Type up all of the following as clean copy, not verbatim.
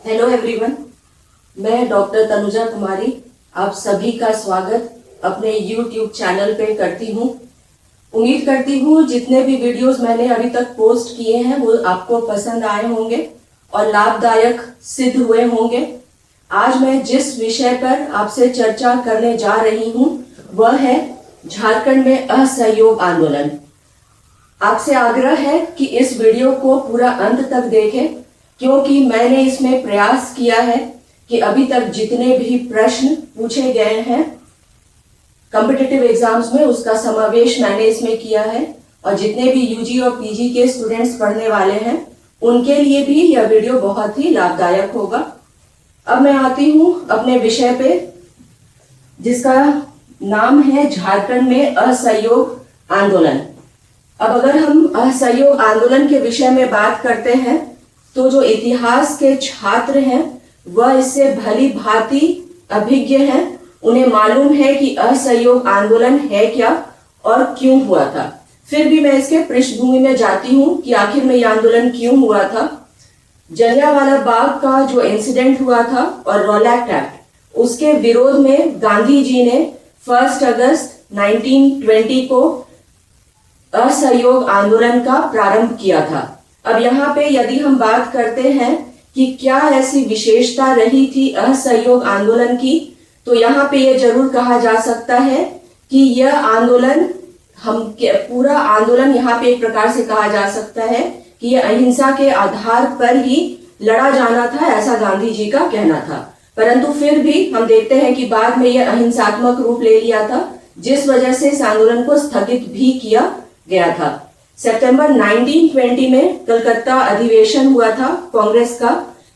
Hello everyone, मैं doctor Tanuja कुमारी आप सभी का स्वागत अपने YouTube चैनल पे करती हूँ। उम्मीद करती हूँ जितने भी वीडियोस मैंने अभी तक पोस्ट किए हैं वो आपको पसंद आए होंगे और लाभदायक सिद्ध हुए होंगे। आज मैं जिस विषय पर आपसे चर्चा करने जा रही हूँ वह है झारखंड में असहयोग आंदोलन। आपसे आग्रह है कि इस वीडियो को पूरा अंत तक देखें, क्योंकि मैंने इसमें प्रयास किया है कि अभी तक जितने भी प्रश्न पूछे गए हैं कॉम्पिटिटिव एग्जाम्स में उसका समावेश मैंने इसमें किया है और जितने भी यूजी और पीजी के स्टूडेंट्स पढ़ने वाले हैं उनके लिए भी यह वीडियो बहुत ही लाभदायक होगा। अब मैं आती हूँ अपने विषय पे, जिसका नाम है झारखंड में असहयोग आंदोलन। अब अगर हम असहयोग आंदोलन के विषय में बात करते हैं तो जो इतिहास के छात्र हैं वह इससे भली भांति अभिज्ञ हैं। उन्हें मालूम है कि असहयोग आंदोलन है क्या और क्यों हुआ था। फिर भी मैं इसके पृष्ठभूमि में जाती हूँ कि आखिर में यह आंदोलन क्यों हुआ था। जलियांवाला बाग का जो इंसिडेंट हुआ था और रॉलैक्ट एक्ट, उसके विरोध में गांधी जी ने 1 अगस्त 1920 को असहयोग आंदोलन का प्रारंभ किया था। अब यहाँ पे यदि हम बात करते हैं कि क्या ऐसी विशेषता रही थी असहयोग आंदोलन की, तो यहाँ पे ये जरूर कहा जा सकता है कि यह आंदोलन पूरा आंदोलन यहाँ पे एक प्रकार से कहा जा सकता है कि यह अहिंसा के आधार पर ही लड़ा जाना था, ऐसा गांधी जी का कहना था। परंतु फिर भी हम देखते हैं कि बाद में यह अहिंसात्मक रूप ले लिया था, जिस वजह से इस आंदोलन को स्थगित भी किया गया था। सितंबर 1920 में कलकत्ता अधिवेशन हुआ था कांग्रेस का,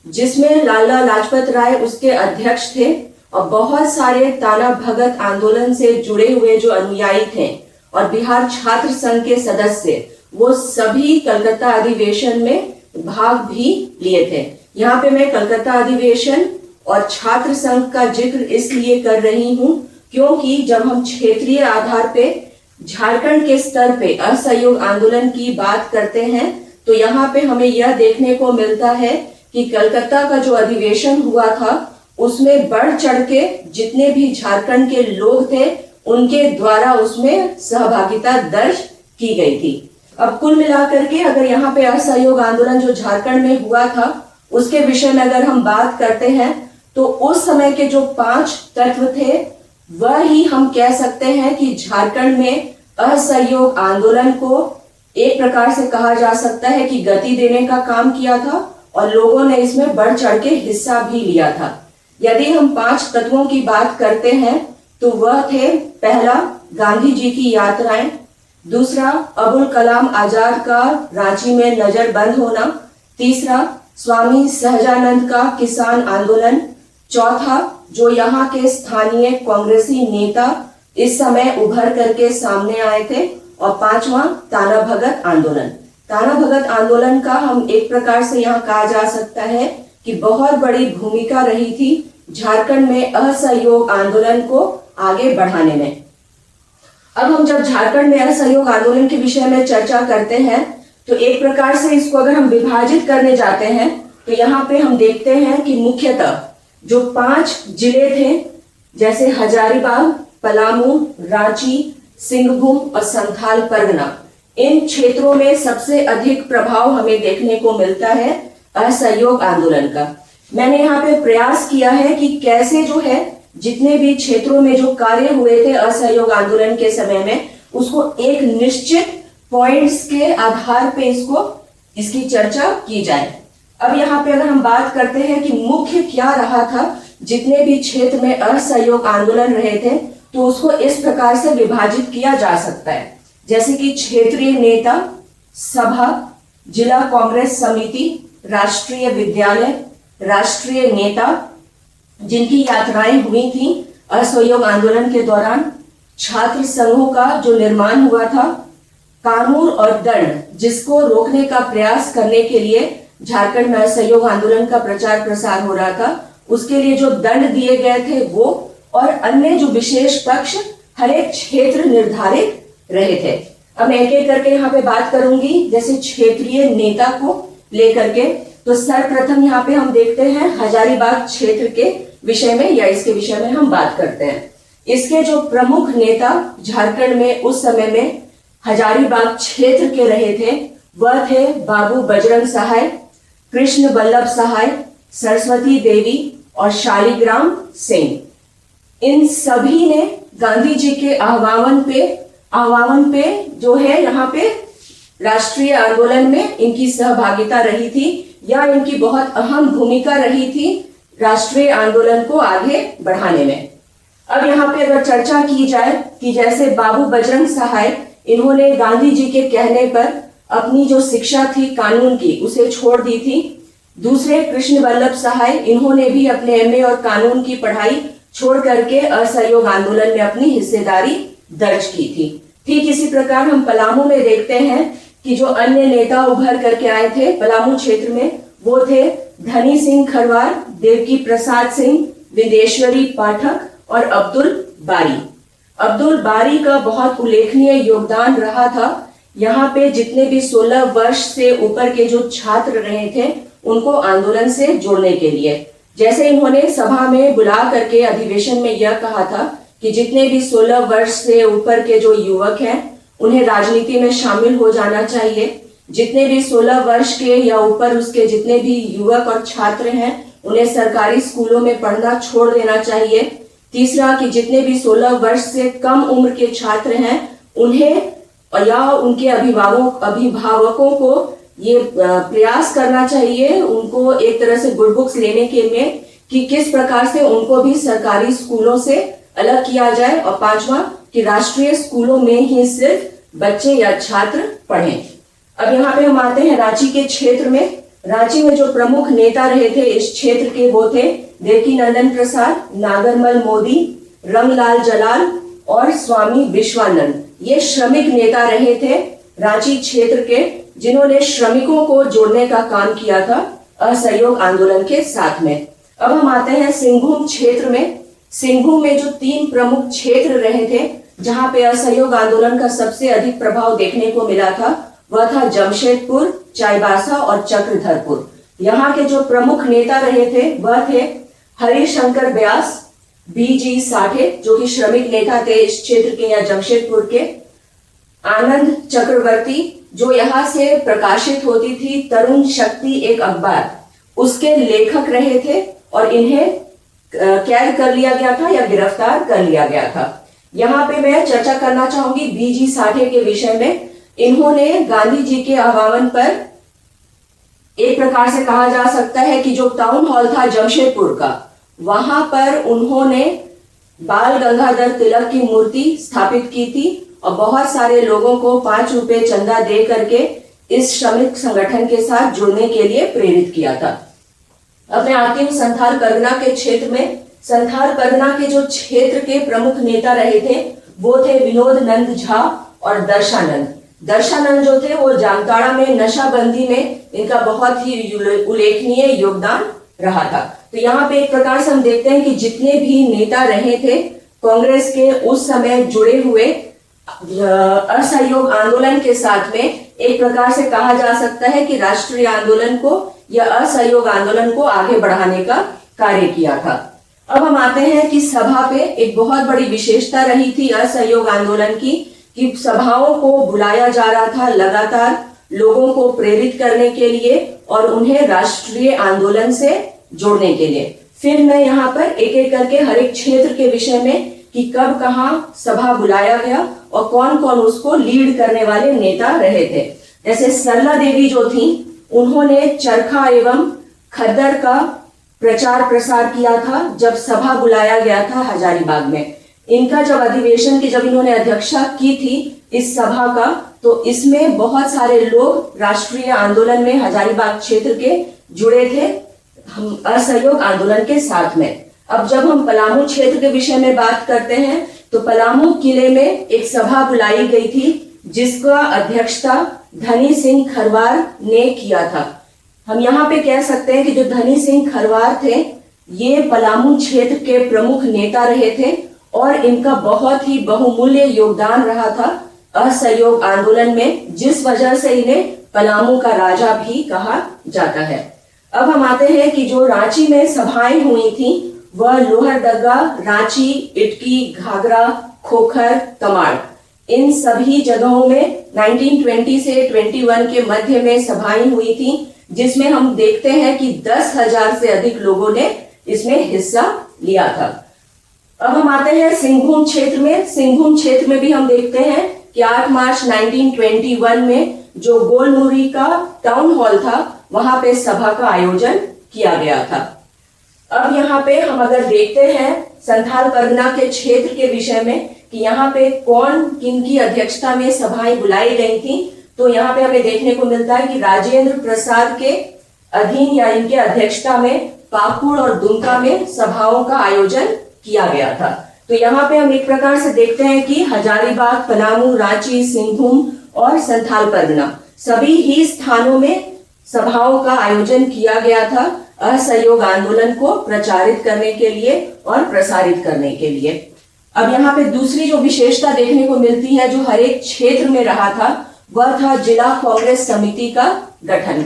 जिसमें लाला लाजपत राय उसके अध्यक्ष थे और बहुत सारे ताना भगत आंदोलन से जुड़े हुए जो अनुयायी थे और बिहार छात्र संघ के सदस्य, वो सभी कलकत्ता अधिवेशन में भाग भी लिए थे। यहाँ पे मैं कलकत्ता अधिवेशन और छात्र संघ का जिक्र इसलिए कर रही हूँ क्योंकि जब हम क्षेत्रीय आधार पे झारखंड के स्तर पे असहयोग आंदोलन की बात करते हैं तो यहाँ पे हमें यह देखने को मिलता है कि कलकत्ता का जो अधिवेशन हुआ था उसमें बढ़ चढ़ के जितने भी झारखंड के लोग थे उनके द्वारा उसमें सहभागिता दर्ज की गई थी। अब कुल मिलाकर के अगर यहाँ पे असहयोग आंदोलन जो झारखंड में हुआ था उसके विषय में अगर हम बात करते हैं तो उस समय के जो 5 तत्व थे वह ही हम कह सकते हैं कि झारखंड में असहयोग आंदोलन को एक प्रकार से कहा जा सकता है कि गति देने का काम किया था और लोगों ने इसमें बढ़ चढ़ के हिस्सा भी लिया था। यदि हम 5 तत्वों की बात करते हैं तो वह थे, पहला गांधी जी की यात्राएं, दूसरा अबुल कलाम आजाद का रांची में नजरबंद होना, तीसरा स्वामी सहजानंद का किसान आंदोलन, चौथा जो यहाँ के स्थानीय कांग्रेसी नेता इस समय उभर करके सामने आए थे, और पांचवा ताना भगत आंदोलन। ताना भगत आंदोलन का हम एक प्रकार से यहाँ कहा जा सकता है कि बहुत बड़ी भूमिका रही थी झारखंड में असहयोग आंदोलन को आगे बढ़ाने में। अब हम जब झारखंड में असहयोग आंदोलन के विषय में चर्चा करते हैं तो एक प्रकार से इसको अगर हम विभाजित करने जाते हैं तो यहाँ पे हम देखते हैं कि मुख्यतः जो 5 जिले थे, जैसे हजारीबाग, पलामू, रांची, सिंहभूम और संथाल परगना, इन क्षेत्रों में सबसे अधिक प्रभाव हमें देखने को मिलता है असहयोग आंदोलन का। मैंने यहाँ पे प्रयास किया है कि कैसे जो है जितने भी क्षेत्रों में जो कार्य हुए थे असहयोग आंदोलन के समय में उसको एक निश्चित पॉइंट्स के आधार पे इसकी चर्चा की जाए। अब यहाँ पे अगर हम बात करते हैं कि मुख्य क्या रहा था जितने भी क्षेत्र में असहयोग आंदोलन रहे थे, तो उसको इस प्रकार से विभाजित किया जा सकता है, जैसे कि क्षेत्रीय नेता सभा, जिला कांग्रेस समिति, राष्ट्रीय विद्यालय, राष्ट्रीय नेता जिनकी यात्राएं हुई थी असहयोग आंदोलन के दौरान, छात्र संघों का जो निर्माण हुआ था, कानून और दंड जिसको रोकने का प्रयास करने के लिए झारखंड में असहयोग आंदोलन का प्रचार प्रसार हो रहा था, उसके लिए जो दंड दिए गए थे वो, और अन्य जो विशेष पक्ष हर एक क्षेत्र निर्धारित रहे थे। अब मैं एक एक करके यहाँ पे बात करूंगी। जैसे क्षेत्रीय नेता को लेकर के, तो सर्वप्रथम यहाँ पे हम देखते हैं हजारीबाग क्षेत्र के विषय में, या इसके विषय में हम बात करते हैं। इसके जो प्रमुख नेता झारखंड में उस समय में हजारीबाग क्षेत्र के रहे थे वह थे बाबू बजरंग सहाय, कृष्ण बल्लभ सहाय, सरस्वती देवी और शालिग्राम सिंह। इन सभी ने गांधी जी के आह्वान पे जो है यहाँ पे राष्ट्रीय आंदोलन में इनकी सहभागिता रही थी, या इनकी बहुत अहम भूमिका रही थी राष्ट्रीय आंदोलन को आगे बढ़ाने में। अब यहाँ पे अगर चर्चा की जाए कि जैसे बाबू बजरंग सहाय, इन्होंने गांधी जी के कहने पर अपनी जो शिक्षा थी कानून की उसे छोड़ दी थी। दूसरे कृष्ण बल्लभ सहाय, इन्होंने भी अपने एमए और कानून की पढ़ाई छोड़ करके असहयोग आंदोलन में अपनी हिस्सेदारी दर्ज की थी। ठीक इसी प्रकार हम पलामू में देखते हैं कि जो अन्य नेता उभर करके आए थे पलामू क्षेत्र में, वो थे धनी सिंह खरवार, देवकी प्रसाद सिंह, विदेश्वरी पाठक और अब्दुल बारी। अब्दुल बारी का बहुत उल्लेखनीय योगदान रहा था। यहाँ पे जितने भी 16 वर्ष से ऊपर के जो छात्र रहे थे उनको आंदोलन से जोड़ने के लिए, जैसे इन्होंने सभा में बुला करके अधिवेशन में यह कहा था कि जितने भी 16 वर्ष से ऊपर के जो युवक हैं उन्हें राजनीति में शामिल हो जाना चाहिए। जितने भी 16 वर्ष के या ऊपर उसके जितने भी युवक और छात्र हैं उन्हें सरकारी स्कूलों में पढ़ना छोड़ देना चाहिए। तीसरा कि जितने भी 16 वर्ष से कम उम्र के छात्र हैं उन्हें या उनके अभिभावकों को ये प्रयास करना चाहिए उनको एक तरह से गुड बुक्स लेने के लिए कि किस प्रकार से उनको भी सरकारी स्कूलों से अलग किया जाए। और पांचवा कि राष्ट्रीय स्कूलों में ही सिर्फ बच्चे या छात्र पढ़ें। अब यहाँ पे हम आते हैं रांची के क्षेत्र में। रांची में जो प्रमुख नेता रहे थे इस क्षेत्र के वो थे देवकी नंदन प्रसाद, नागरमल मोदी, रंगलाल जलाल और स्वामी विश्वानंद। ये श्रमिक नेता रहे थे रांची क्षेत्र के, जिन्होंने श्रमिकों को जोड़ने का काम किया था असहयोग आंदोलन के साथ में। अब हम आते हैं सिंहभूम क्षेत्र में। सिंहभूम में जो 3 प्रमुख क्षेत्र रहे थे जहां पे असहयोग आंदोलन का सबसे अधिक प्रभाव देखने को मिला था वह था जमशेदपुर, चाईबासा और चक्रधरपुर। यहाँ के जो प्रमुख नेता रहे थे वह थे हरिशंकर व्यास, बीजी साठे जो कि श्रमिक नेता थे इस क्षेत्र के या जमशेदपुर के, आनंद चक्रवर्ती जो यहाँ से प्रकाशित होती थी तरुण शक्ति एक अखबार, उसके लेखक रहे थे और इन्हें कैद कर लिया गया था या गिरफ्तार कर लिया गया था। यहाँ पे मैं चर्चा करना चाहूंगी बीजी साठे के विषय में। इन्होंने गांधी जी के आह्वान पर एक प्रकार से कहा जा सकता है कि जो टाउन हॉल था जमशेदपुर का, वहां पर उन्होंने बाल गंगाधर तिलक की मूर्ति स्थापित की थी और बहुत सारे लोगों को 5 रुपए चंदा दे करके इस श्रमिक संगठन के साथ जुड़ने के लिए प्रेरित किया था। अब मैं आती हूँ संथाल परगना के क्षेत्र में। संथाल परगना के जो क्षेत्र के प्रमुख नेता रहे थे वो थे विनोद नंद झा और दर्शानंद। दर्शानंद जो थे वो जामताड़ा में नशाबंदी में इनका बहुत ही उल्लेखनीय योगदान रहा था। तो यहाँ पे एक प्रकार से हम देखते हैं कि जितने भी नेता रहे थे कांग्रेस के उस समय जुड़े हुए असहयोग आंदोलन के साथ में, एक प्रकार से कहा जा सकता है कि राष्ट्रीय आंदोलन को या असहयोग आंदोलन को आगे बढ़ाने का कार्य किया था। अब हम आते हैं कि सभा पे एक बहुत बड़ी विशेषता रही थी असहयोग आंदोलन की कि सभाओं को बुलाया जा रहा था लगातार लोगों को प्रेरित करने के लिए और उन्हें राष्ट्रीय आंदोलन से जोड़ने के लिए। फिर मैं यहाँ पर एक एक करके हर एक क्षेत्र के विषय में कि कब कहाँ सभा बुलाया गया और कौन कौन उसको लीड करने वाले नेता रहे थे। जैसे सरला देवी जो थी उन्होंने चरखा एवं खद्दर का प्रचार प्रसार किया था जब सभा बुलाया गया था हजारीबाग में। इनका जब अधिवेशन की जब इन्होंने अध्यक्षता की थी इस सभा का, तो इसमें बहुत सारे लोग राष्ट्रीय आंदोलन में हजारीबाग क्षेत्र के जुड़े थे असहयोग आंदोलन के साथ में। अब जब हम पलामू क्षेत्र के विषय में बात करते हैं तो पलामू किले में एक सभा बुलाई गई थी जिसका अध्यक्षता धनी सिंह खरवार ने किया था। हम यहाँ पे कह सकते हैं कि जो धनी सिंह खरवार थे ये पलामू क्षेत्र के प्रमुख नेता रहे थे और इनका बहुत ही बहुमूल्य योगदान रहा था असहयोग आंदोलन में, जिस वजह से इन्हें पलामू का राजा भी कहा जाता है। अब हम आते हैं कि जो रांची में सभाएं हुई थी वह लोहरदगा, रांची, इटकी, घाघरा, खोखर, तमाड़, इन सभी जगहों में 1920 से 21 के मध्य में सभाएं हुई थी, जिसमें हम देखते हैं कि 10,000 से अधिक लोगों ने इसमें हिस्सा लिया था। अब हम आते हैं सिंहभूम क्षेत्र में। सिंहभूम क्षेत्र में भी हम देखते हैं कि 8 मार्च 1921 में जो गोलमुरी का टाउन हॉल था वहां पे सभा का आयोजन किया गया था। अब यहाँ पे हम अगर देखते हैं संथाल परगना के क्षेत्र के विषय में कि यहाँ पे कौन किन की अध्यक्षता में सभाएं बुलाई गई थी, तो यहाँ पे हमें देखने को मिलता है कि राजेंद्र प्रसाद के अधीन या इनके अध्यक्षता में पाकुड़ और दुमका में सभाओं का आयोजन किया गया था। तो यहाँ पे हम एक प्रकार से देखते हैं कि हजारीबाग, पलामू, रांची, सिंहभूम और संथाल परगना सभी ही स्थानों में सभाओं का आयोजन किया गया था असहयोग आंदोलन को प्रचारित करने के लिए और प्रसारित करने के लिए। अब यहाँ पे दूसरी जो विशेषता देखने को मिलती है जो हर एक क्षेत्र में रहा था वह था जिला कांग्रेस समिति का गठन।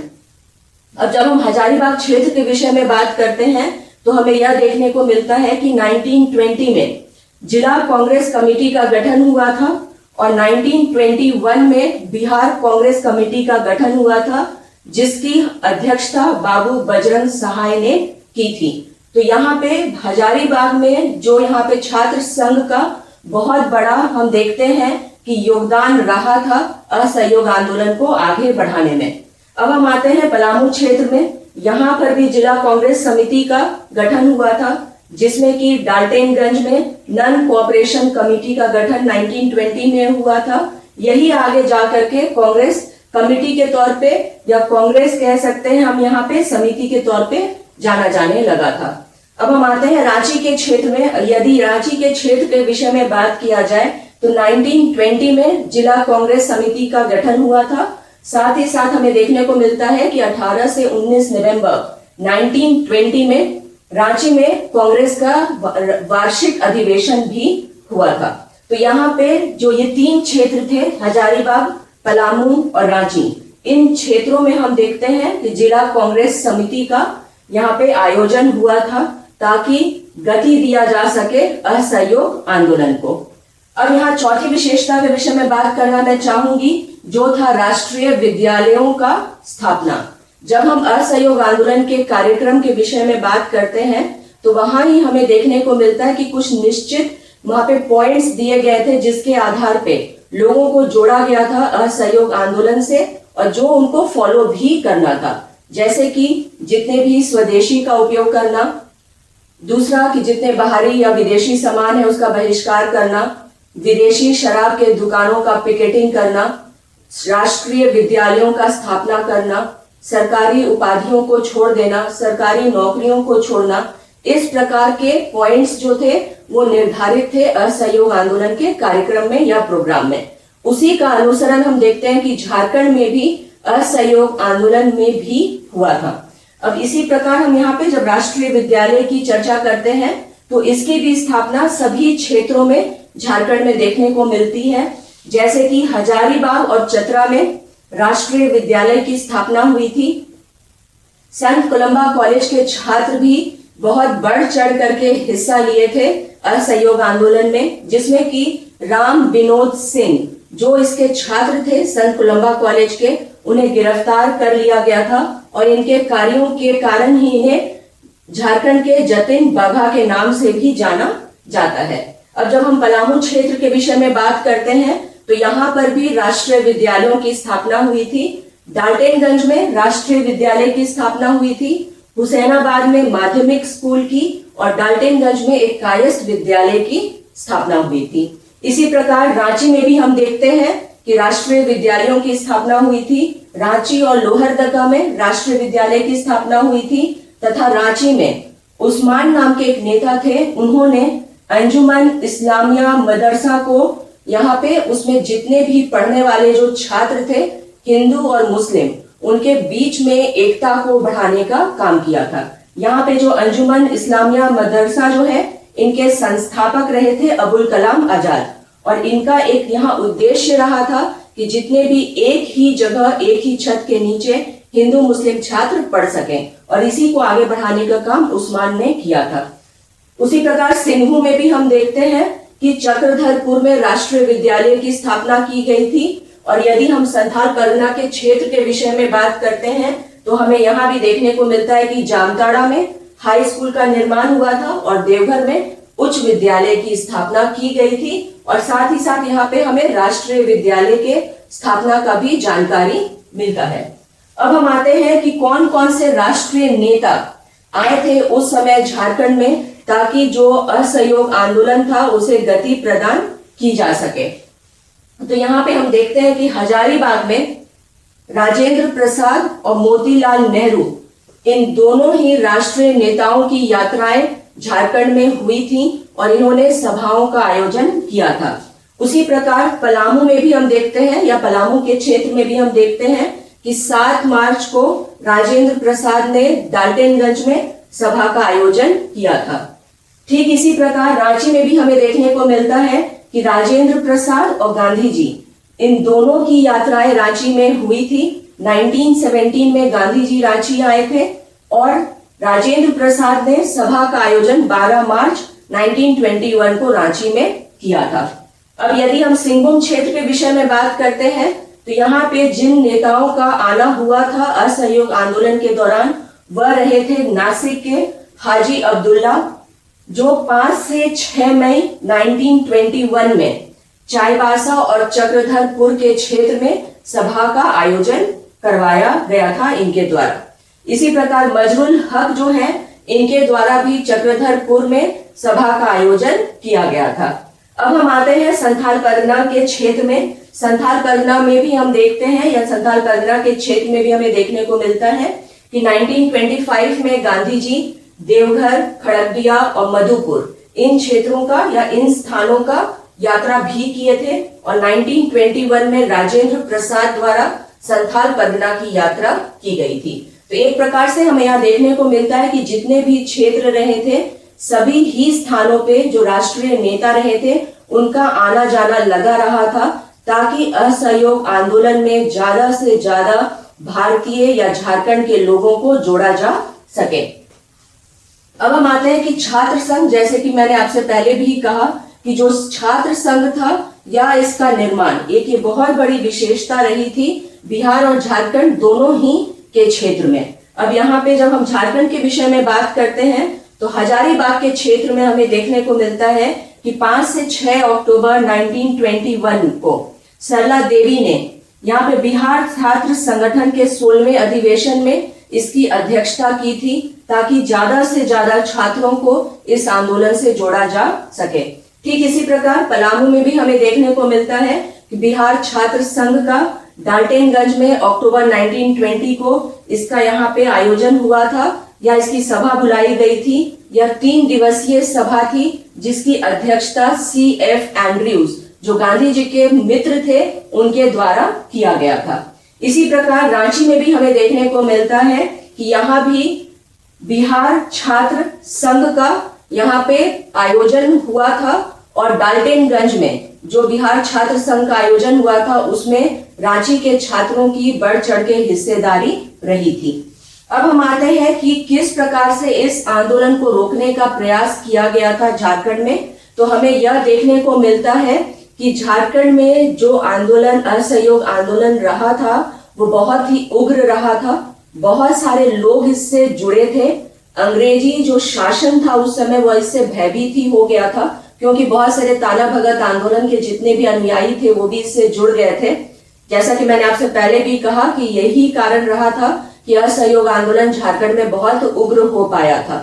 अब जब हम हजारीबाग क्षेत्र के विषय में बात करते हैं तो हमें यह देखने को मिलता है कि 1920 में जिला कांग्रेस कमेटी का गठन हुआ था और 1921 में बिहार कांग्रेस कमेटी का गठन हुआ था, जिसकी अध्यक्षता बाबू बजरंग सहाय ने की थी। तो यहाँ पे हजारीबाग में जो यहाँ पे छात्र संघ का बहुत बड़ा हम देखते हैं कि योगदान रहा था असहयोग आंदोलन को आगे बढ़ाने में। अब हम आते हैं पलामू क्षेत्र में। यहाँ पर भी जिला कांग्रेस समिति का गठन हुआ था, जिसमें कि डाल्टनगंज में नन कोऑपरेशन कमेटी का गठन 1920 में हुआ था। यही आगे जाकर के कांग्रेस कमेटी के तौर पे या कांग्रेस कह सकते हैं हम यहाँ पे समिति के तौर पे जाना जाने लगा था। अब हम आते हैं रांची के क्षेत्र में। यदि रांची के क्षेत्र के विषय में बात किया जाए तो 1920 में जिला कांग्रेस समिति का गठन हुआ था। साथ ही साथ हमें देखने को मिलता है कि 18 से 19 नवंबर 1920 में रांची में कांग्रेस का वार्षिक अधिवेशन भी हुआ था। तो यहाँ पे जो ये तीन क्षेत्र थे हजारीबाग, पलामू और रांची, इन क्षेत्रों में हम देखते हैं कि जिला कांग्रेस समिति का यहाँ पे आयोजन हुआ था ताकि गति दिया जा सके असहयोग आंदोलन को। अब यहाँ चौथी विशेषता के विषय में बात करना मैं चाहूंगी, जो था राष्ट्रीय विद्यालयों का स्थापना। जब हम असहयोग आंदोलन के कार्यक्रम के विषय में बात करते हैं तो वहां ही हमें देखने को मिलता है कि कुछ निश्चित वहां पे पॉइंट्स दिए गए थे जिसके आधार पे लोगों को जोड़ा गया था असहयोग आंदोलन से और जो उनको फॉलो भी करना था। जैसे कि जितने भी स्वदेशी का उपयोग करना, दूसरा कि जितने बाहरी या विदेशी सामान है उसका बहिष्कार करना, विदेशी शराब के दुकानों का पिकेटिंग करना, राष्ट्रीय विद्यालयों का स्थापना करना, सरकारी उपाधियों को छोड़ देना, सरकारी नौकरियों को छोड़ना। इस प्रकार के पॉइंट्स जो थे वो निर्धारित थे असहयोग आंदोलन के कार्यक्रम में या प्रोग्राम में। उसी का अनुसरण हम देखते हैं कि झारखंड में भी असहयोग आंदोलन में भी हुआ था। अब इसी प्रकार हम यहाँ पे जब राष्ट्रीय विद्यालय की चर्चा करते हैं तो इसकी भी स्थापना सभी क्षेत्रों में झारखंड में देखने को मिलती है। जैसे कि हजारीबाग और चतरा में राष्ट्रीय विद्यालय की स्थापना हुई थी। संत कोलंबा कॉलेज के छात्र भी बहुत बढ़ चढ़ करके हिस्सा लिए थे असहयोग आंदोलन में, जिसमें कि राम विनोद सिंह जो इसके छात्र थे संत कोलंबा कॉलेज के, उन्हें गिरफ्तार कर लिया गया था और इनके कार्यों के कारण ही इन्हें झारखंड के जतिन बघा के नाम से भी जाना जाता है। अब जब हम पलामू क्षेत्र के विषय में बात करते हैं तो यहाँ पर भी राष्ट्रीय विद्यालयों की स्थापना हुई थी। डाल्टनगंज में राष्ट्रीय विद्यालय की स्थापना हुई थी, हुसैनाबाद में माध्यमिक स्कूल की और डाल्टनगंज में एक कायस्थ विद्यालय की स्थापना हुई थी। इसी प्रकार रांची में भी हम देखते हैं कि राष्ट्रीय विद्यालयों की स्थापना हुई थी। रांची और लोहरदगा में राष्ट्रीय विद्यालय की स्थापना हुई थी तथा रांची में उस्मान नाम के एक नेता थे, उन्होंने अंजुमन इस्लामिया मदरसा को यहाँ पे उसमें जितने भी पढ़ने वाले जो छात्र थे हिंदू और मुस्लिम, उनके बीच में एकता को बढ़ाने का काम किया था। यहाँ पे जो अंजुमन इस्लामिया मदरसा जो है इनके संस्थापक रहे थे अबुल कलाम आजाद और इनका एक यहाँ उद्देश्य रहा था कि जितने भी एक ही जगह एक ही छत के नीचे हिंदू मुस्लिम छात्र पढ़ सकें, और इसी को आगे बढ़ाने का काम उस्मान ने किया था। उसी प्रकार सिंघू में भी हम देखते हैं कि चक्रधरपुर में राष्ट्रीय विद्यालय की स्थापना की गई थी। और यदि हम संथाल परगना के क्षेत्र के विषय में बात करते हैं तो हमें यहाँ भी देखने को मिलता है कि जामताड़ा में हाई स्कूल का निर्माण हुआ था और देवघर में उच्च विद्यालय की स्थापना की गई थी। और साथ ही साथ यहाँ पे हमें राष्ट्रीय विद्यालय के स्थापना का भी जानकारी मिलता है। अब हम आते हैं कि कौन कौन से राष्ट्रीय नेता आए थे उस समय झारखंड में, ताकि जो असहयोग आंदोलन था उसे गति प्रदान की जा सके। तो यहाँ पे हम देखते हैं कि हजारीबाग में राजेंद्र प्रसाद और मोतीलाल नेहरू, इन दोनों ही राष्ट्रीय नेताओं की यात्राएं झारखंड में हुई थी और इन्होंने सभाओं का आयोजन किया था। उसी प्रकार पलामू में भी हम देखते हैं, या पलामू के क्षेत्र में भी हम देखते हैं कि 7 मार्च को राजेंद्र प्रसाद ने डाल्टनगंज में सभा का आयोजन किया था। ठीक इसी प्रकार रांची में भी हमें देखने को मिलता है कि राजेंद्र प्रसाद और गांधी जी, इन दोनों की यात्राएं रांची में हुई थी। 1917 में गांधी जी रांची आए थे और राजेंद्र प्रसाद ने सभा का आयोजन 12 मार्च 1921 को रांची में किया था। अब यदि हम सिंहभूम क्षेत्र के विषय में बात करते हैं तो यहाँ पे जिन नेताओं का आना हुआ था असहयोग आंदोलन के दौरान, वह रहे थे नासिक के हाजी अब्दुल्ला, जो 5 से 6 मई 1921 में चाईबासा और चक्रधरपुर के क्षेत्र में सभा का आयोजन करवाया गया था इनके द्वारा। इसी प्रकार मजरुल हक जो है, इनके द्वारा भी चक्रधरपुर में सभा का आयोजन किया गया था। अब हम आते हैं संथाल परगना के क्षेत्र में। संथाल परगना में भी हम देखते हैं, या संथाल परगना के क्षेत्र में भी हमें देखने को मिलता है कि 1925 में गांधी जी देवघर, खड़गदिया और मधुपुर, इन क्षेत्रों का या इन स्थानों का यात्रा भी किए थे। और 1921 में राजेंद्र प्रसाद द्वारा संथाल परगना की यात्रा की गई थी। तो एक प्रकार से हमें यहाँ देखने को मिलता है कि जितने भी क्षेत्र रहे थे, सभी ही स्थानों पे जो राष्ट्रीय नेता रहे थे, उनका आना जाना लगा रहा था, ताकि असहयोग आंदोलन में ज्यादा से ज्यादा भारतीय या झारखंड के लोगों को जोड़ा जा सके। अब हम आते हैं कि छात्र संघ, जैसे कि मैंने आपसे पहले भी कहा कि जो छात्र संघ था या इसका निर्माण, एक ये बहुत बड़ी विशेषता रही थी बिहार और झारखंड दोनों ही के क्षेत्र में। अब यहाँ पे जब हम झारखंड के विषय में बात करते हैं तो हजारीबाग के क्षेत्र में हमें देखने को मिलता है कि 5 से 6 अक्टूबर 1921 को सरला देवी ने यहाँ पे बिहार छात्र संगठन के 16वें अधिवेशन में इसकी अध्यक्षता की थी, ताकि ज्यादा से ज्यादा छात्रों को इस आंदोलन से जोड़ा जा सके। ठीक इसी प्रकार पलामू में भी हमें देखने को मिलता है कि बिहार छात्र संघ का डाल्टनगंज में अक्टूबर 1920 को इसका यहाँ पे आयोजन हुआ था, या इसकी सभा बुलाई गई थी। यह 3 दिवसीय सभा थी, जिसकी अध्यक्षता C.F. एंड्रयूज, जो गांधी जी के मित्र थे, उनके द्वारा किया गया था। इसी प्रकार रांची में भी हमें देखने को मिलता है कि यहाँ भी बिहार छात्र संघ का यहाँ पे आयोजन हुआ था, और डाल्टनगंज में जो बिहार छात्र संघ का आयोजन हुआ था उसमें रांची के छात्रों की बढ़ चढ़ के हिस्सेदारी रही थी। अब हम आते हैं कि किस प्रकार से इस आंदोलन को रोकने का प्रयास किया गया था झारखंड में। तो हमें यह देखने को मिलता है कि झारखंड में जो आंदोलन असहयोग आंदोलन रहा था वो बहुत ही उग्र रहा था। बहुत सारे लोग इससे जुड़े थे। अंग्रेजी जो शासन था उस समय वह इससे भयभीत ही हो गया था, क्योंकि बहुत सारे ताना भगत आंदोलन के जितने भी अनुयायी थे वो भी इससे जुड़ गए थे। जैसा कि मैंने आपसे पहले भी कहा कि यही कारण रहा था कि असहयोग आंदोलन झारखंड में बहुत उग्र हो पाया था।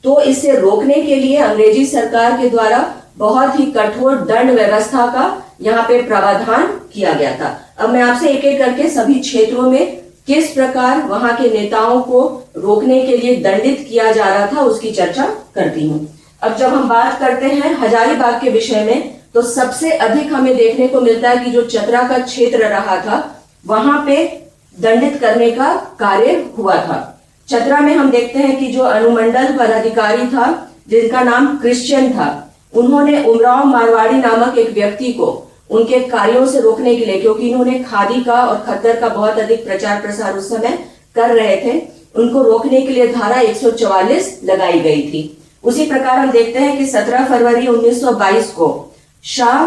तो इसे रोकने के लिए अंग्रेजी सरकार के द्वारा बहुत ही कठोर दंड व्यवस्था का यहाँ पे प्रावधान किया गया था। अब मैं आपसे एक एक करके सभी क्षेत्रों में किस प्रकार वहां के नेताओं को रोकने के लिए दंडित किया जा रहा था उसकी चर्चा करती हूँ। अब जब हम बात करते हैं हजारीबाग के विषय में, तो सबसे अधिक हमें देखने को मिलता है कि जो चतरा का क्षेत्र रहा था वहां पे दंडित करने का कार्य हुआ था। चतरा में हम देखते हैं कि जो अनुमंडल पदाधिकारी था जिनका नाम क्रिश्चियन था, उन्होंने उमराव मारवाड़ी नामक एक व्यक्ति को उनके कार्यों से रोकने के लिए, क्योंकि इन्होंने खादी का और खद्दर का बहुत अधिक प्रचार प्रसार उस समय कर रहे थे उनको रोकने के लिए धारा 144 लगाई गई थी। उसी प्रकार हम देखते हैं कि 17 फरवरी 1922 को शाह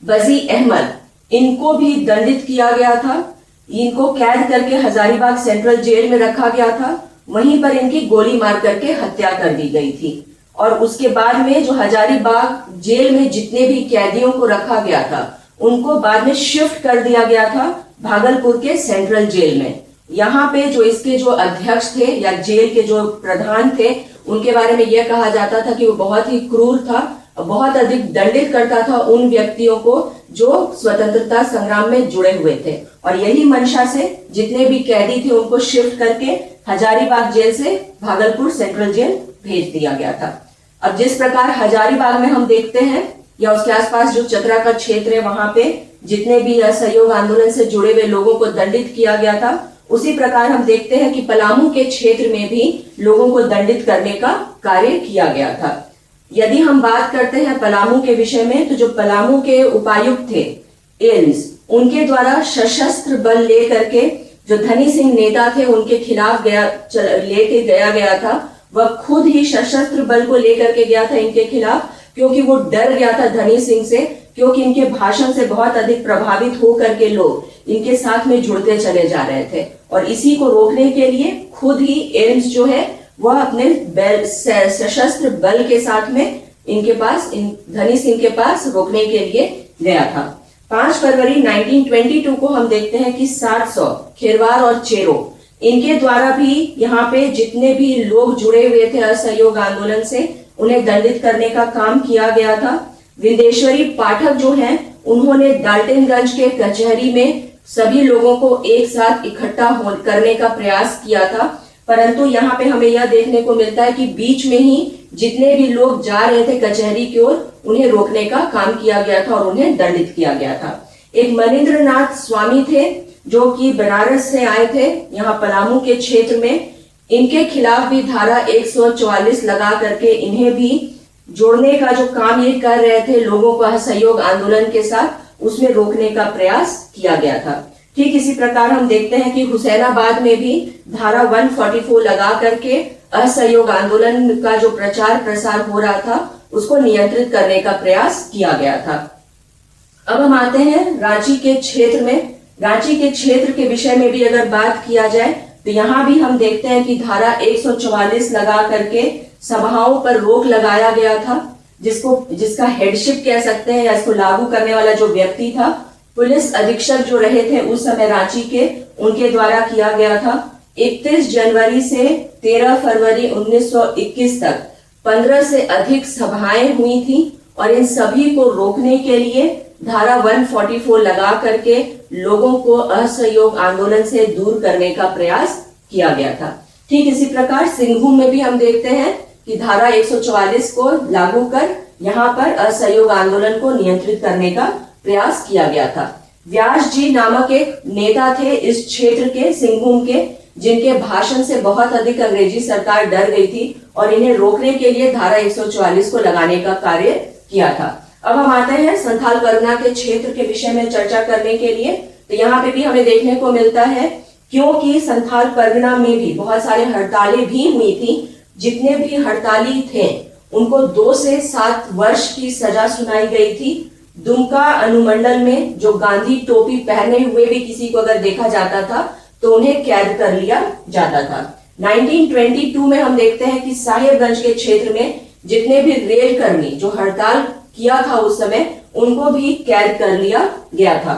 बजी अहमद इनको भी दंडित किया गया था। इनको कैद करके हजारीबाग सेंट्रल जेल में रखा गया था। वहीं पर इनकी गोली मार करके हत्या कर दी गई थी। और उसके बाद में जो हजारीबाग जेल में जितने भी कैदियों को रखा गया था उनको बाद में शिफ्ट कर दिया गया था भागलपुर के सेंट्रल जेल में। यहाँ पे जो इसके जो अध्यक्ष थे या जेल के जो प्रधान थे उनके बारे में यह कहा जाता था कि वो बहुत ही क्रूर था, बहुत अधिक दंडित करता था उन व्यक्तियों को जो स्वतंत्रता संग्राम में जुड़े हुए थे। और यही मंशा से जितने भी कैदी थे उनको शिफ्ट करके हजारीबाग जेल से भागलपुर सेंट्रल जेल भेज दिया गया था। अब जिस प्रकार हजारीबाग में हम देखते हैं या उसके आसपास जो चतरा का क्षेत्र है वहां पे जितने भी असहयोग आंदोलन से जुड़े हुए लोगों को दंडित किया गया था, उसी प्रकार हम देखते हैं कि पलामू के क्षेत्र में भी लोगों को दंडित करने का कार्य किया गया था। यदि हम बात करते हैं पलामू के विषय में, तो जो पलामू के उपायुक्त थे एल्स, उनके द्वारा सशस्त्र बल लेकर के जो धनी सिंह नेता थे उनके खिलाफ लेके गया था। वह खुद ही सशस्त्र बल को लेकर के गया था इनके खिलाफ, क्योंकि वो डर गया था धनी सिंह से, क्योंकि इनके भाषण से बहुत अधिक प्रभावित होकर के लोग इनके साथ में जुड़ते चले जा रहे थे। और इसी को रोकने के लिए खुद ही एम्स जो है वह अपने सशस्त्र बल के साथ में इनके पास धनी सिंह के पास रोकने के लिए गया था। 5 फरवरी 1922 को हम देखते हैं कि 700 खेरवार और चेरो इनके द्वारा भी यहाँ पे जितने भी लोग जुड़े हुए थे असहयोग आंदोलन से उन्हें दंडित करने का काम किया गया था। विंदेश्वरी पाठक जो हैं उन्होंने डाल्टनगंज के कचहरी में सभी लोगों को एक साथ इकट्ठा करने का प्रयास किया था, परंतु यहाँ पे हमें यह देखने को मिलता है कि बीच में ही जितने भी लोग जा रहे थे कचहरी की ओर उन्हें रोकने का काम किया गया था और उन्हें दंडित किया गया था। एक मनिंद्रनाथ स्वामी थे जो कि बनारस से आए थे यहाँ पलामू के क्षेत्र में। इनके खिलाफ भी धारा 144 लगा करके इन्हें भी जोड़ने का जो काम ये कर रहे थे लोगों को असहयोग आंदोलन के साथ, उसमें रोकने का प्रयास किया गया था। ठीक इसी प्रकार हम देखते हैं कि हुसैनाबाद में भी धारा 144 लगा करके असहयोग आंदोलन का जो प्रचार प्रसार हो रहा था उसको नियंत्रित करने का प्रयास किया गया था। अब हम आते हैं रांची के क्षेत्र में। रांची के क्षेत्र के विषय में भी अगर बात किया जाए तो यहाँ भी हम देखते हैं कि धारा 144 लगा करके सभाओं पर रोक लगाया गया था, जिसका हेडशिप कह सकते हैं या इसको लागू करने वाला जो व्यक्ति था पुलिस अधीक्षक जो रहे थे उस समय रांची के, उनके द्वारा किया गया था। 31 जनवरी से 13 फरवरी 1921 तक 15 से अधिक सभाएं हुई थी और इन सभी को रोकने के लिए धारा 144 लगा करके लोगों को असहयोग आंदोलन से दूर करने का प्रयास किया गया था। ठीक इसी प्रकार सिंहभूम में भी हम देखते हैं कि धारा 144 को लागू कर यहाँ पर असहयोग आंदोलन को नियंत्रित करने का प्रयास किया गया था। व्यास जी नामक एक नेता थे इस क्षेत्र के सिंहभूम के, जिनके भाषण से बहुत अधिक अंग्रेजी सरकार डर गई थी और इन्हें रोकने के लिए धारा 144 को लगाने का कार्य किया था। अब हम आते हैं संथाल परगना के क्षेत्र के विषय में चर्चा करने के लिए। तो यहाँ पे भी हमें देखने को मिलता है क्योंकि संथाल परगना में भी बहुत सारे हड़तालें भी हुई थी। जितने भी हड़ताली थे उनको 2 से 7 वर्ष की सजा सुनाई गई थी। दुमका अनुमंडल में जो गांधी टोपी पहने हुए भी किसी को अगर देखा जाता था तो उन्हें कैद कर लिया जाता था। 1922 में हम देखते हैं कि साहेबगंज के क्षेत्र में जितने भी रेल कर्मी जो हड़ताल किया था उस समय उनको भी कैद कर लिया गया था।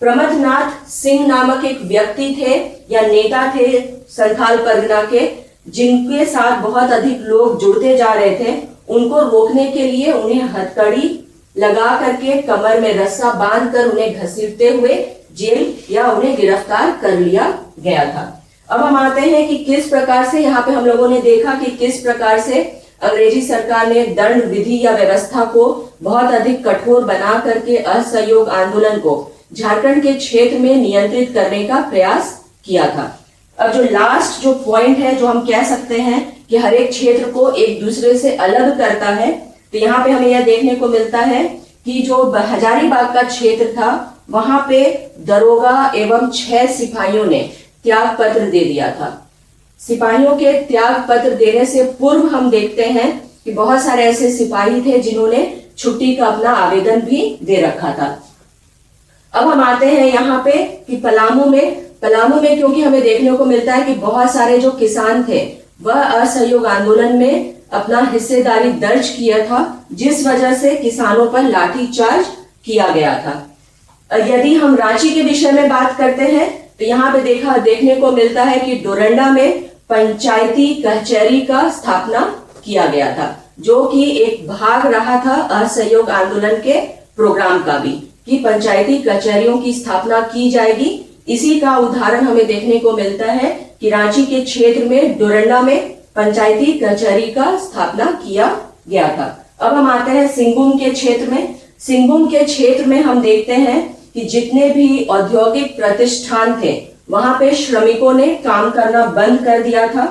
प्रमथनाथ सिंह नामक एक व्यक्ति थे या नेता थे संथाल परगना के, जिनके साथ बहुत अधिक लोग जुड़ते जा रहे थे। उनको रोकने के लिए उन्हें हथकड़ी लगा करके कमर में रस्सा बांधकर उन्हें घसीटते हुए जेल या उन्हें गिरफ्तार कर लिया गया था। अब हम आते हैं कि किस प्रकार से यहाँ पे हम लोगों ने देखा कि किस प्रकार से अंग्रेजी सरकार ने दंड विधि या व्यवस्था को बहुत अधिक कठोर बना करके असहयोग आंदोलन को झारखंड के क्षेत्र में नियंत्रित करने का प्रयास किया था। अब जो लास्ट जो पॉइंट है जो हम कह सकते हैं कि हर एक क्षेत्र को एक दूसरे से अलग करता है, तो यहाँ पे हमें यह देखने को मिलता है कि जो हजारीबाग का क्षेत्र था वहां पे दरोगा एवं 6 सिपाहियों ने त्याग पत्र दे दिया था। सिपाहियों के त्याग पत्र देने से पूर्व हम देखते हैं कि बहुत सारे ऐसे सिपाही थे जिन्होंने छुट्टी का अपना आवेदन भी दे रखा था। अब हम आते हैं यहाँ पे कि पलामू में क्योंकि हमें देखने को मिलता है कि बहुत सारे जो किसान थे वह असहयोग आंदोलन में अपना हिस्सेदारी दर्ज किया था, जिस वजह से किसानों पर लाठीचार्ज किया गया था। यदि हम रांची के विषय में बात करते हैं तो यहाँ पे देखने को मिलता है कि डोरंडा में पंचायती कचहरी का स्थापना किया गया था, जो कि एक भाग रहा था असहयोग आंदोलन के प्रोग्राम का भी, कि पंचायती कचहरियों की स्थापना की जाएगी। इसी का उदाहरण हमें देखने को मिलता है कि रांची के क्षेत्र में डोरंडा में पंचायती कचहरी का स्थापना किया गया था। अब हम आते हैं सिंहभूम के क्षेत्र में। सिंहभूम के क्षेत्र में हम देखते हैं कि जितने भी औद्योगिक प्रतिष्ठान थे वहां पे श्रमिकों ने काम करना बंद कर दिया था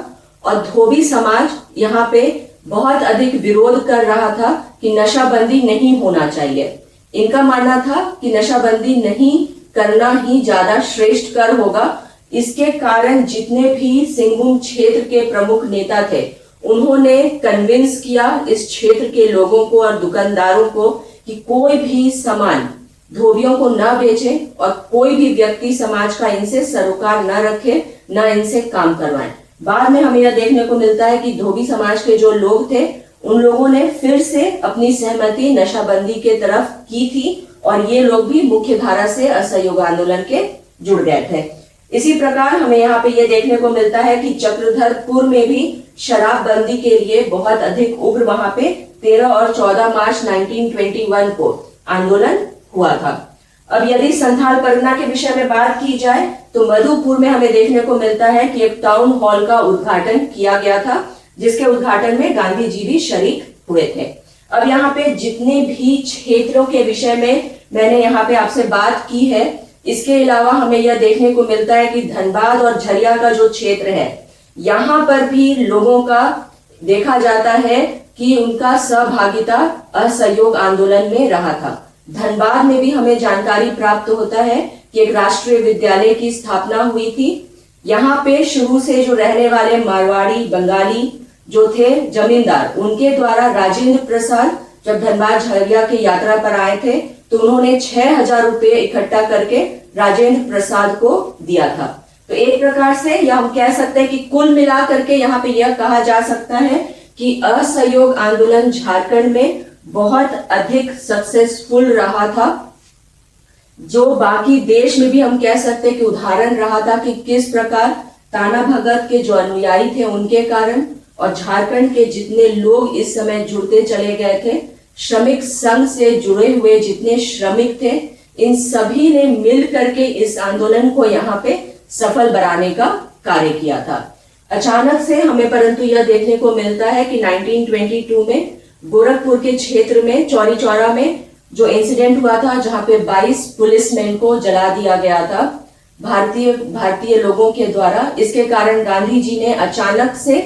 और धोबी समाज यहाँ पे बहुत अधिक विरोध कर रहा था कि नशाबंदी नहीं होना चाहिए। इनका मानना था कि नशाबंदी नहीं करना ही ज्यादा श्रेष्ठ कर होगा। इसके कारण जितने भी सिंहभूम क्षेत्र के प्रमुख नेता थे उन्होंने कन्विंस किया इस क्षेत्र के लोगों को और दुकानदारों को कि कोई भी सामान धोबियों को न बेचे और कोई भी व्यक्ति समाज का इनसे सरोकार न रखे, न इनसे काम करवाएं। बाद में हमें यह देखने को मिलता है कि धोबी समाज के जो लोग थे उन लोगों ने फिर से अपनी सहमति नशाबंदी के तरफ की थी और ये लोग भी मुख्य धारा से असहयोग आंदोलन के जुड़ गए थे। इसी प्रकार हमें यहाँ पे ये देखने को मिलता है कि चक्रधरपुर में भी शराबबंदी के लिए बहुत अधिक उग्र वहां पे 13 और 14 मार्च 1921 को आंदोलन हुआ था। अब यदि संथाल परगना के विषय में बात की जाए तो मधुपुर में हमें देखने को मिलता है कि एक टाउन हॉल का उद्घाटन किया गया था, जिसके उद्घाटन में गांधी जी भी शरीक हुए थे। अब यहाँ पे जितने भी क्षेत्रों के विषय में मैंने यहाँ पे आपसे बात की है, इसके अलावा हमें यह देखने को मिलता है कि धनबाद और झरिया का जो क्षेत्र है यहाँ पर भी लोगों का देखा जाता है कि उनका सहभागिता असहयोग आंदोलन में रहा था। धनबाद में भी हमें जानकारी प्राप्त होता है कि एक राष्ट्रीय विद्यालय की स्थापना हुई थी। यहाँ पे शुरू से जो रहने वाले मारवाड़ी बंगाली जो थे जमींदार, उनके द्वारा राजेंद्र प्रसाद जब धनबाद झरिया की यात्रा पर आए थे तो उन्होंने 6,000 रुपये इकट्ठा करके राजेंद्र प्रसाद को दिया था। तो एक प्रकार से यह हम कह सकते हैं कि कुल मिला करके यहाँ पे यह कहा जा सकता है कि असहयोग आंदोलन झारखंड में बहुत अधिक सक्सेसफुल रहा था, जो बाकी देश में भी हम कह सकते हैं कि उदाहरण रहा था कि किस प्रकार ताना भगत के जो अनुयायी थे उनके कारण और झारखंड के जितने लोग इस समय जुड़ते चले गए थे, श्रमिक संघ से जुड़े हुए जितने श्रमिक थे, इन सभी ने मिल करके इस आंदोलन को यहाँ पे सफल बनाने का कार्य किया था। अचानक से हमें परंतु यह देखने को मिलता है कि 1922 में गोरखपुर के क्षेत्र में चौरी चौरा में जो इंसिडेंट हुआ था, जहाँ पे 22 पुलिसमैन को जला दिया गया था भारतीय लोगों के द्वारा। इसके कारण गांधी जी ने अचानक से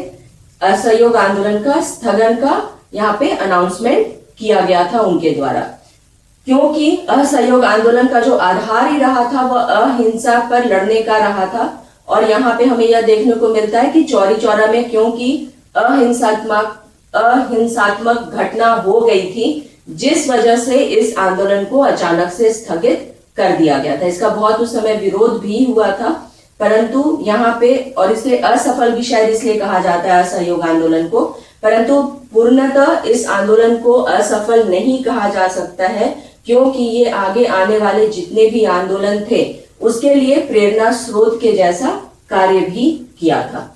असहयोग आंदोलन का स्थगन का यहाँ पे अनाउंसमेंट किया गया था उनके द्वारा, क्योंकि असहयोग आंदोलन का जो आधार ही रहा था वह अहिंसा पर लड़ने का रहा था। और यहाँ पे हमें यह देखने को मिलता है कि चौरी चौरा में क्योंकि अहिंसात्मक घटना हो गई थी, जिस वजह से इस आंदोलन को अचानक से स्थगित कर दिया गया था। इसका बहुत उस समय विरोध भी हुआ था, परंतु यहाँ पे, और इसे असफल भी शायद इसलिए कहा जाता है असहयोग आंदोलन को, परंतु पूर्णतः इस आंदोलन को असफल नहीं कहा जा सकता है, क्योंकि ये आगे आने वाले जितने भी आंदोलन थे उसके लिए प्रेरणा स्रोत के जैसा कार्य भी किया था।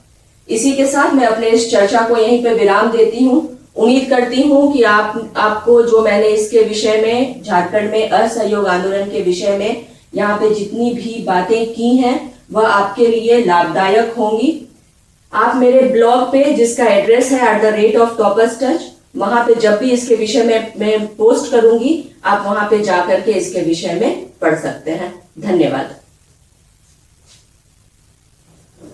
इसी के साथ मैं अपने इस चर्चा को यहीं पे विराम देती हूँ। उम्मीद करती हूँ कि आपको जो मैंने इसके विषय में, झारखंड में असहयोग आंदोलन के विषय में यहाँ पे जितनी भी बातें की हैं वह आपके लिए लाभदायक होंगी। आप मेरे ब्लॉग पे, जिसका एड्रेस है @topustouch, वहां पे जब भी इसके विषय में मैं पोस्ट करूंगी, आप वहां पे जाकर के इसके विषय में पढ़ सकते हैं। धन्यवाद।